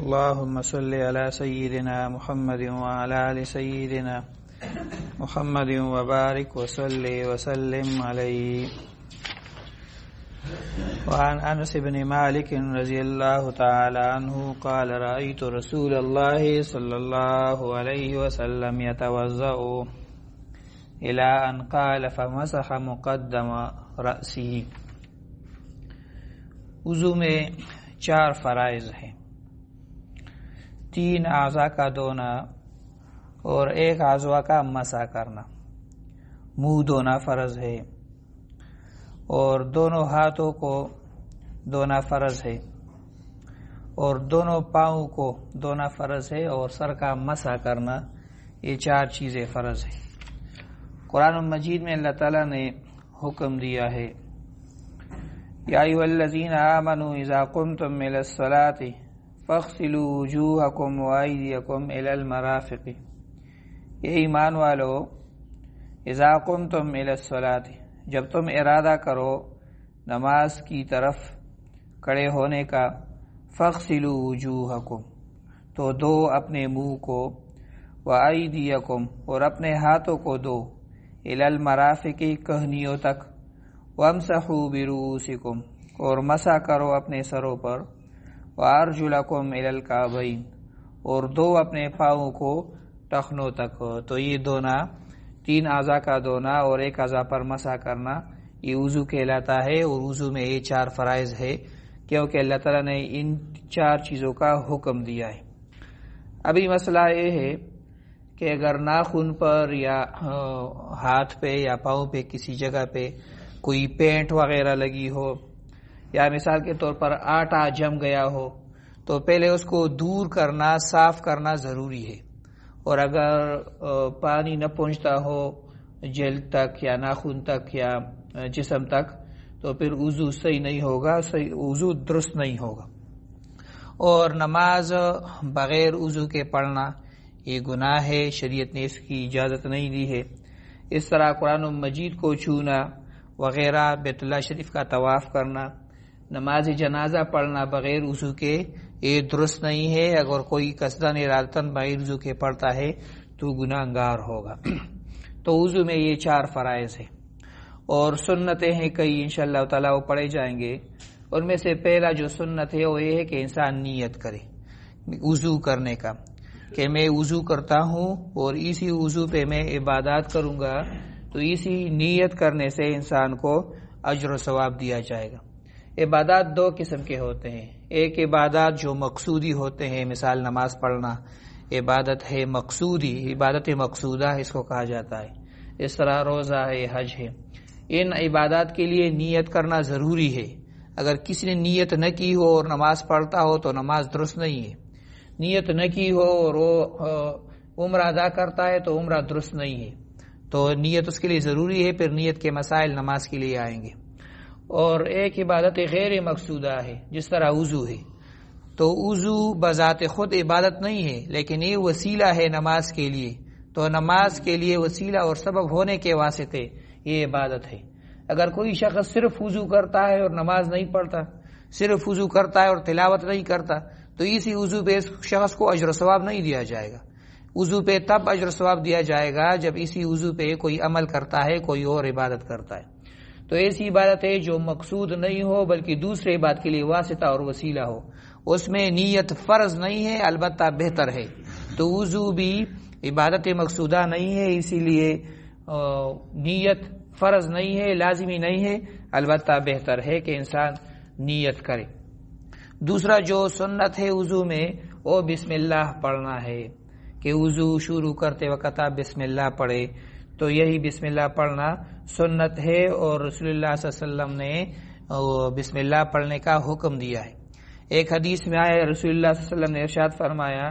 اللهم صل على سيدنا محمد وعلى آل سيدنا محمد وبارك وسلم عليه. وعن أنس بن مالك رضي الله تعالى عنه قال رأيت رسول الله صلى الله عليه وسلم يتوضأ إلى أن قال فمسح مقدم رأسه. وضو میں 4 فرائض ہیں، 3 اعضاء کا دھونا اور 1 اعضاء کا مسح کرنا. منہ دھونا فرض ہے اور دونوں ہاتھوں کو دھونا فرض ہے اور دونوں پاؤں کو دھونا فرض ہے اور سر کا مسح کرنا، یہ 4 چیزیں فرض ہیں. قرآن مجید میں اللہ تعالیٰ نے حکم دیا ہے، یا ایھا الذین آمنوا اذا قمتم الی الصلاۃ فاغسلوا وجوہکم وایدیکم الی المرافق. یہ ایمان والو، اذا قمتم الی الصلاۃ، جب تم ارادہ کرو نماز کی طرف کھڑے ہونے کا، فاغسلوا وجوہکم، تو دو اپنے منہ کو، وایدیکم، اور اپنے ہاتھوں کو دو، الی المرافق، کہنیوں تک، وامسحوا برؤوسکم، اور مسح کرو اپنے سروں پر، وارجلکم الی الکعبین، اور دو اپنے پاؤں کو ٹخنوں تک. تو یہ دھونا، 3 اعضاء کا دھونا اور 1 اعضاء پر مسح کرنا، یہ وضو کہلاتا ہے. اور وضو میں یہ 4 فرائض ہے کیونکہ اللہ تعالیٰ نے ان 4 چیزوں کا حکم دیا ہے. ابھی مسئلہ یہ ہے کہ اگر ناخن پر یا ہاتھ پہ یا پاؤں پہ کسی جگہ پہ کوئی پینٹ وغیرہ لگی ہو یا مثال کے طور پر آٹا جم گیا ہو تو پہلے اس کو دور کرنا، صاف کرنا ضروری ہے. اور اگر پانی نہ پہنچتا ہو جلد تک یا ناخن تک یا جسم تک تو پھر وضو صحیح نہیں ہوگا، وضو درست نہیں ہوگا. اور نماز بغیر وضو کے پڑھنا یہ گناہ ہے، شریعت نے اس کی اجازت نہیں دی ہے. اس طرح قرآن مجید کو چھونا وغیرہ، بیت اللہ شریف کا طواف کرنا، نماز جنازہ پڑھنا بغیر وضو کے یہ درست نہیں ہے. اگر کوئی قصداً ارادتاً بغیر وضو کے پڑھتا ہے تو گناہ گار ہوگا. تو وضو میں یہ 4 فرائض ہیں اور سنتیں ہیں کئی، انشاءاللہ تعالیٰ وہ پڑھے جائیں گے. ان میں سے پہلا جو سنت ہے وہ یہ ہے کہ انسان نیت کرے وضو کرنے کا، کہ میں وضو کرتا ہوں اور اسی وضو پہ میں عبادات کروں گا. تو اسی نیت کرنے سے انسان کو اجر و ثواب دیا جائے گا. عبادات 2 قسم کے ہوتے ہیں، ایک عبادات جو مقصودی ہوتے ہیں، مثال نماز پڑھنا عبادت ہے مقصودی، عبادت مقصودہ اس کو کہا جاتا ہے. اس طرح روزہ ہے، حج ہے. ان عبادات کے لیے نیت کرنا ضروری ہے. اگر کسی نے نیت نہ کی ہو اور نماز پڑھتا ہو تو نماز درست نہیں ہے. نیت نہ کی ہو اور وہ عمرہ ادا کرتا ہے تو عمرہ درست نہیں ہے. تو نیت اس کے لیے ضروری ہے. پھر نیت کے مسائل نماز کے لیے آئیں گے. اور ایک عبادت غیر مقصودہ ہے جس طرح وضو ہے. تو وضو بذات خود عبادت نہیں ہے لیکن یہ وسیلہ ہے نماز کے لیے. تو نماز کے لیے وسیلہ اور سبب ہونے کے واسطے یہ عبادت ہے. اگر کوئی شخص صرف وضو کرتا ہے اور نماز نہیں پڑھتا، صرف وضو کرتا ہے اور تلاوت نہیں کرتا، تو اسی وضو پہ اس شخص کو اجر و ثواب نہیں دیا جائے گا. وضو پہ تب اجر و ثواب دیا جائے گا جب اسی وضو پہ کوئی عمل کرتا ہے، کوئی اور عبادت کرتا ہے. تو ایسی عبادت ہے جو مقصود نہیں ہو بلکہ دوسرے عبادت کے لیے واسطہ اور وسیلہ ہو. اس میں نیت فرض نہیں ہے، البتہ بہتر ہے. تو وضو بھی عبادت مقصودہ نہیں ہے، اسی لیے نیت فرض نہیں ہے، لازمی نہیں ہے، البتہ بہتر ہے کہ انسان نیت کرے. دوسرا جو سنت ہے وضو میں وہ بسم اللہ پڑھنا ہے، کہ وضو شروع کرتے وقت آپ بسم اللہ پڑھے. تو یہی بسم اللہ پڑھنا سنت ہے اور رسول اللہ صلی اللہ علیہ وسلم نے بسم اللہ پڑھنے کا حکم دیا ہے. ایک حدیث میں آیا، رسول اللہ صلی اللہ علیہ وسلم نے ارشاد فرمایا،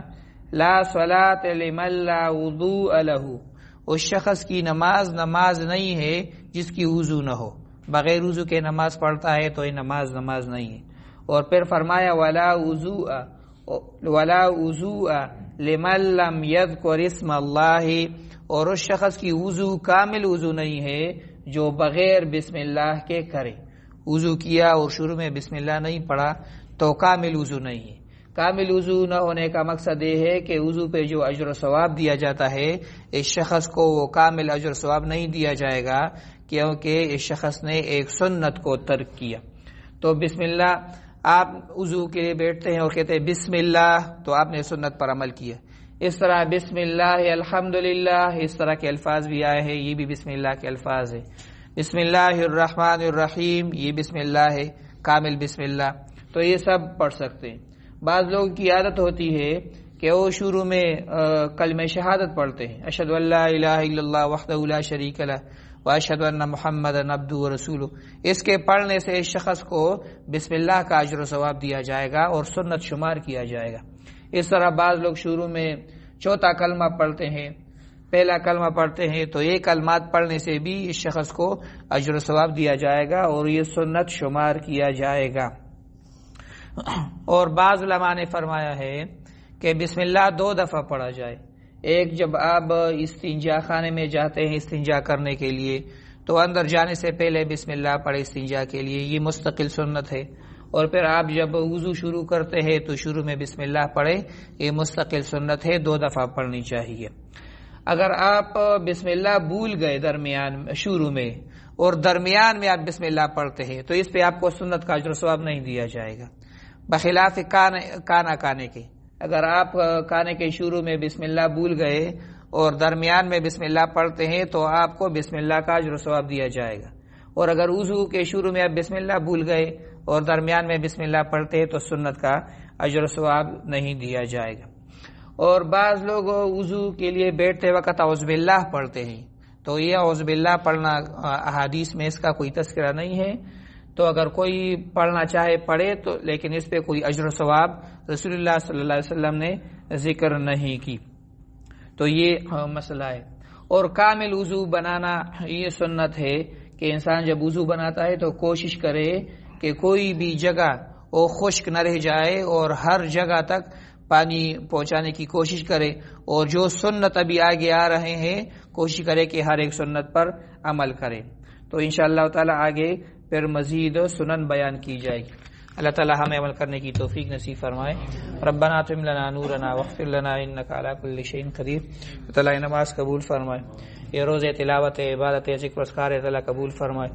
لا صلاۃ لمن لا وضوء له، اس شخص کی نماز نہیں ہے جس کی وضو نہ ہو. بغیر وضو کے نماز پڑھتا ہے تو یہ نماز نہیں ہے. اور پھر فرمایا ولا وضوء لمن لم يذكر اسم اللہ، اور اس شخص کی وضو کامل وضو نہیں ہے جو بغیر بسم اللہ کے کرے. وضو کیا اور شروع میں بسم اللہ نہیں پڑھا تو کامل وضو نہیں ہے. کامل وضو نہ ہونے کا مقصد یہ ہے کہ وضو پہ جو اجر و ثواب دیا جاتا ہے اس شخص کو وہ کامل اجر و ثواب نہیں دیا جائے گا، کیونکہ اس شخص نے ایک سنت کو ترک کیا۔ تو بسم اللہ، آپ وضو کے لیے بیٹھتے ہیں اور کہتے ہیں بسم اللہ، تو آپ نے سنت پر عمل کیا۔ اس طرح بسم اللہ الحمدللہ، اس طرح کے الفاظ بھی آئے ہیں، یہ بھی بسم اللہ کے الفاظ ہیں۔ بسم اللہ الرحمن الرحیم، یہ بسم اللہ ہے، کامل بسم اللہ، تو یہ سب پڑھ سکتے ہیں۔ بعض لوگوں کی عادت ہوتی ہے کہ وہ شروع میں کلمہ شہادت پڑھتے ہیں، اشہد ان لا الہ الا اللہ وحدہ لا شریک لہ واشہد ان محمدا عبدہ ورسولہ، اس کے پڑھنے سے اس شخص کو بسم اللہ کا اجر و ثواب دیا جائے گا اور سنت شمار کیا جائے گا۔ اس طرح بعض لوگ شروع میں چوتھا کلمہ پڑھتے ہیں، پہلا کلمہ پڑھتے ہیں، تو یہ کلمات پڑھنے سے بھی اس شخص کو اجر و ثواب دیا جائے گا اور یہ سنت شمار کیا جائے گا۔ اور بعض علماء نے فرمایا ہے کہ بسم اللہ 2 دفعہ پڑھا جائے، ایک جب آپ استنجا خانے میں جاتے ہیں استنجا کرنے کے لیے تو اندر جانے سے پہلے بسم اللہ پڑھے استنجا کے لیے، یہ مستقل سنت ہے، اور پھر آپ جب وضو شروع کرتے ہیں تو شروع میں بسم اللہ پڑھے، یہ مستقل سنت ہے، 2 دفعہ پڑھنی چاہیے۔ اگر آپ بسم اللہ بھول گئے شروع میں اور درمیان میں آپ بسم اللہ پڑھتے ہیں تو اس پہ آپ کو سنت کا اجر و ثواب نہیں دیا جائے گا، بخلاف کانے کے۔ اگر آپ کانے کے شروع میں بسم اللہ بھول گئے اور درمیان میں بسم اللہ پڑھتے ہیں تو آپ کو بسم اللہ کا اجر و ثواب دیا جائے گا، اور اگر وضو کے شروع میں آپ بسم اللہ بھول گئے اور درمیان میں بسم اللہ پڑھتے ہیں تو سنت کا اجر و ثواب نہیں دیا جائے گا۔ اور بعض لوگ وضو کے لیے بیٹھتے وقت اعوذ باللہ پڑھتے ہیں، تو یہ اعوذ باللہ پڑھنا احادیث میں اس کا کوئی تذکرہ نہیں ہے، تو اگر کوئی پڑھنا چاہے پڑھے، تو لیکن اس پہ کوئی اجر و ثواب رسول اللہ صلی اللہ علیہ وسلم نے ذکر نہیں کی، تو یہ مسئلہ ہے۔ اور کامل وضو بنانا یہ سنت ہے کہ انسان جب وضو بناتا ہے تو کوشش کرے کہ کوئی بھی جگہ وہ خشک نہ رہ جائے اور ہر جگہ تک پانی پہنچانے کی کوشش کرے، اور جو سنت ابھی آگے آ رہے ہیں کوشش کرے کہ ہر ایک سنت پر عمل کرے۔ تو انشاءاللہ تعالی آگے پھر مزید سنن بیان کی جائے گی۔ اللہ تعالی ہمیں عمل کرنے کی توفیق نصیب فرمائے۔ ربنا اتم لنا نورنا واغفر لنا انک علی کل شیء قدیر۔ تعالی نماز قبول فرمائے، یہ روزے تلاوت عبادت ذکر اذکار اللہ قبول فرمائے،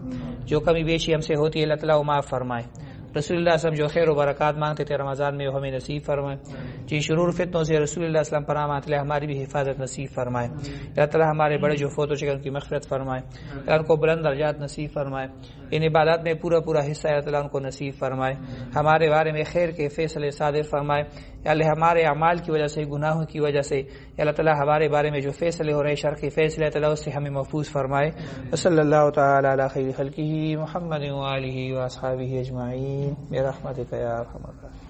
جو کمی بیشی ہم سے ہوتی ہے اللہ تعالی وہ معاف فرمائے۔ رسول اللہ صلی اللہ علیہ وسلم جو خیر و برکات مانگتے تھے رمضان میں وہ ہمیں نصیب فرمائے، جی شرور فتنوں سے رسول اللہ صلی اللہ علیہ وسلم پناہ مانگتے ہیں، ہماری بھی حفاظت نصیب فرمائے۔ اللہ تعالی ہمارے بڑے جو فوت ہو چکے ان کی مغفرت فرمائے، اللہ ان کو بلند درجات نصیب فرمائے، ان عبادات میں پورا حصہ اللہ تعالی ان کو نصیب فرمائے، ہمارے بارے میں خیر کے فیصلے صادر فرمائے۔ یا اللہ ہمارے اعمال کی وجہ سے گناہوں کی وجہ سے اللہ تعالی ہمارے بارے میں جو فیصلے ہو رہے شر کے فیصلے اللہ تعالی اس سے ہمیں محفوظ فرمائے۔ صلی اللہ تعالی علی خیر خلقہ محمد وآلہ واصحابہ اجمعین برحمتک یا ارحم الراحمین۔